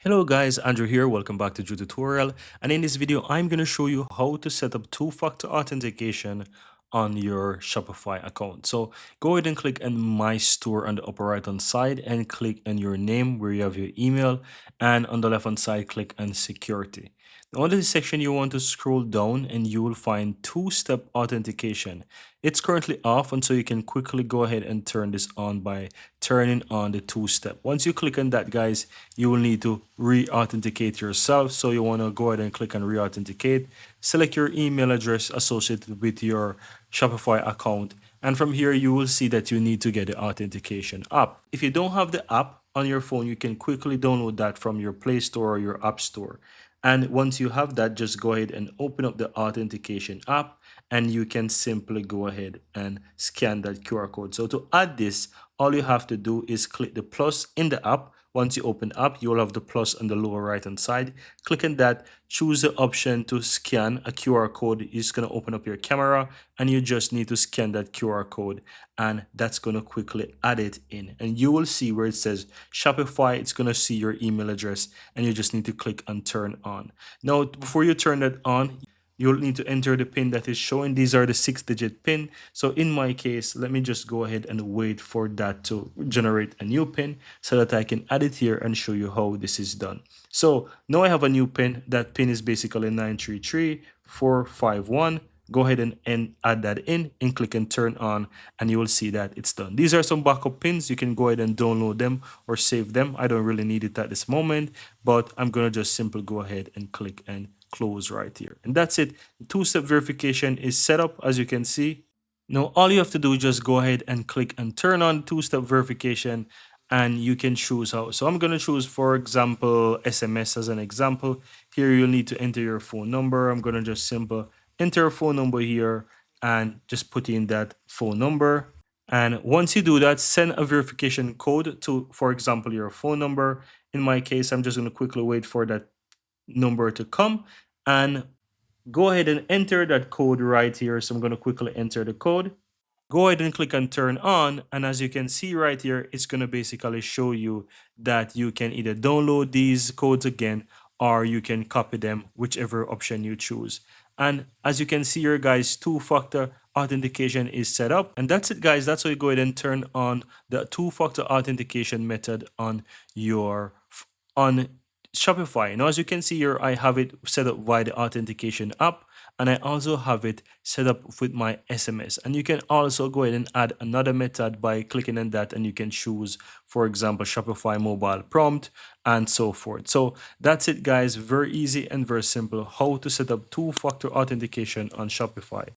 Hello guys, Andrew here. Welcome back to Drew Tutorial. And in this video, I'm going to show you how to set up two-factor authentication on your Shopify account. So go ahead and click on My Store on the upper right hand side and click on your name where you have your email. And on the left hand side, click on Security. Now, under this section, you want to scroll down and you will find two-step authentication. It's currently off, and so you can quickly go ahead and turn this on by turning on the two-step. Once you click on that, guys, you will need to re-authenticate yourself. So you want to go ahead and click on re-authenticate, select your email address associated with your Shopify account, and from here you will see that you need to get the authentication app. If you don't have the app on your phone, you can quickly download that from your Play Store or your App Store. And once you have that, just go ahead and open up the authentication app and you can simply go ahead and scan that QR code. So to add this, all you have to do is click the plus in the app. Once you open up, you will have the plus on the lower right hand side. Click on that, choose the option to scan a QR code. It's going to open up your camera and you just need to scan that QR code, and that's going to quickly add it in. And you will see where it says Shopify, it's going to see your email address and you just need to click on turn on. Now, before you turn that on, you'll need to enter the pin that is showing. These are the 6-digit pin. So in my case, let me just go ahead and wait for that to generate a new pin so that I can add it here and show you how this is done. So now I have a new pin. That pin is basically 933451. Go ahead and add that in and click and turn on, and you will see that it's done. These are some backup pins. You can go ahead and download them or save them. I don't really need it at this moment, but I'm going to just simply go ahead and click and close right here. And that's it. Two-step verification is set up, as you can see. Now, all you have to do is just go ahead and click and turn on two-step verification, and you can choose how. So I'm going to choose, for example, SMS as an example. Here, you'll need to enter your phone number. I'm going to just simply enter a phone number here and just put in that phone number. And once you do that, send a verification code to, for example, your phone number. In my case, I'm just going to quickly wait for that number to come and go ahead and enter that code right here. So I'm going to quickly enter the code. Go ahead and click on turn on, and as you can see right here, it's going to basically show you that you can either download these codes again or you can copy them, whichever option you choose. And as you can see here, guys, two-factor authentication is set up. And that's it, guys. That's how you go ahead and turn on the two-factor authentication method on your on Shopify. Now, as you can see here, I have it set up via the authentication app, and I also have it set up with my SMS. And you can also go ahead and add another method by clicking on that, and you can choose, for example, Shopify mobile prompt and so forth. So that's it, guys. Very easy and very simple how to set up two-factor authentication on Shopify.